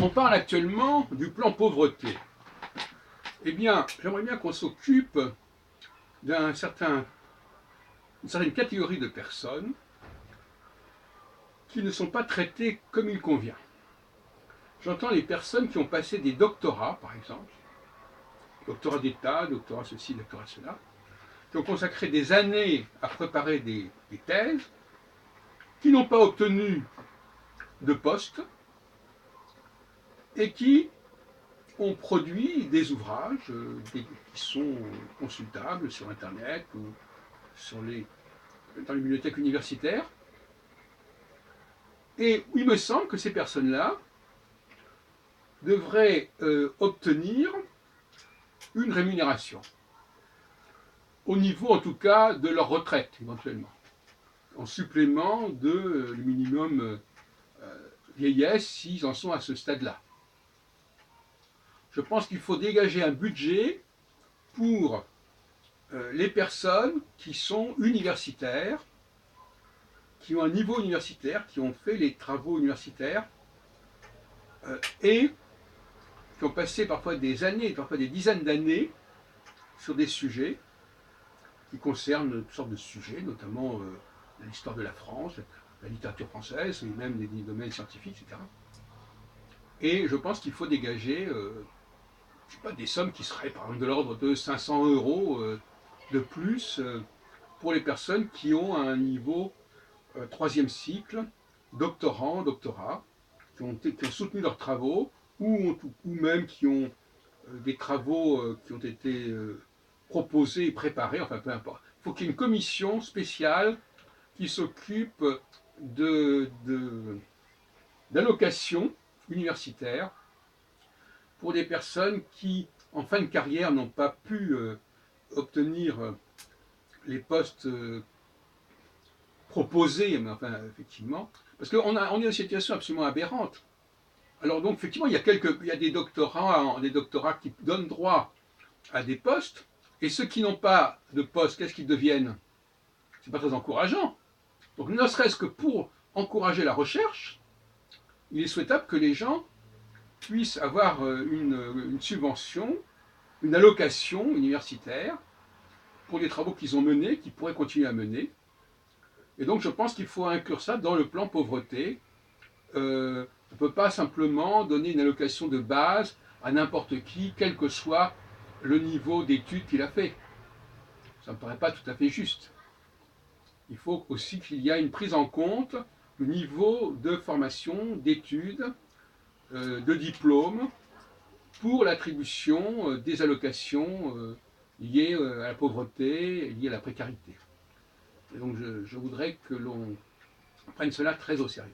On parle actuellement du plan pauvreté. Eh bien, j'aimerais bien qu'on s'occupe d'une certaine catégorie de personnes qui ne sont pas traitées comme il convient. J'entends les personnes qui ont passé des doctorats, par exemple, doctorat d'État, doctorat ceci, doctorat cela, qui ont consacré des années à préparer des thèses, qui n'ont pas obtenu de poste et qui ont produit des ouvrages qui sont consultables sur Internet ou dans les bibliothèques universitaires. Et il me semble que ces personnes-là devraient obtenir une rémunération, au niveau en tout cas de leur retraite éventuellement, en supplément de le minimum vieillesse s'ils en sont à ce stade-là. Je pense qu'il faut dégager un budget pour les personnes qui sont universitaires, qui ont un niveau universitaire, qui ont fait les travaux universitaires et qui ont passé parfois des années, parfois des dizaines d'années sur des sujets qui concernent toutes sortes de sujets, notamment l'histoire de la France, la littérature française, et même des domaines scientifiques, etc. Et je pense qu'il faut dégager je sais pas, des sommes qui seraient par exemple de l'ordre de 500 euros de plus pour les personnes qui ont un niveau troisième cycle, doctorant, doctorat, qui ont soutenu leurs travaux, ou même qui ont des travaux qui ont été proposés et préparés, enfin peu importe. Il faut qu'il y ait une commission spéciale qui s'occupe d'allocations universitaires pour des personnes qui, en fin de carrière, n'ont pas pu obtenir les postes proposés, mais enfin, effectivement, parce qu'on est dans une situation absolument aberrante. Alors donc, effectivement, il y a des doctorats qui donnent droit à des postes, et ceux qui n'ont pas de poste, qu'est-ce qu'ils deviennent? C'est pas très encourageant. Donc, ne serait-ce que pour encourager la recherche, il est souhaitable que les gens puissent avoir une subvention, une allocation universitaire pour les travaux qu'ils ont menés, qu'ils pourraient continuer à mener. Et donc je pense qu'il faut inclure ça dans le plan pauvreté. On ne peut pas simplement donner une allocation de base à n'importe qui, quel que soit le niveau d'études qu'il a fait. Ça ne me paraît pas tout à fait juste. Il faut aussi qu'il y ait une prise en compte du niveau de formation, d'études, de diplômes, pour l'attribution des allocations liées à la pauvreté, liées à la précarité. Et donc je voudrais que l'on prenne cela très au sérieux.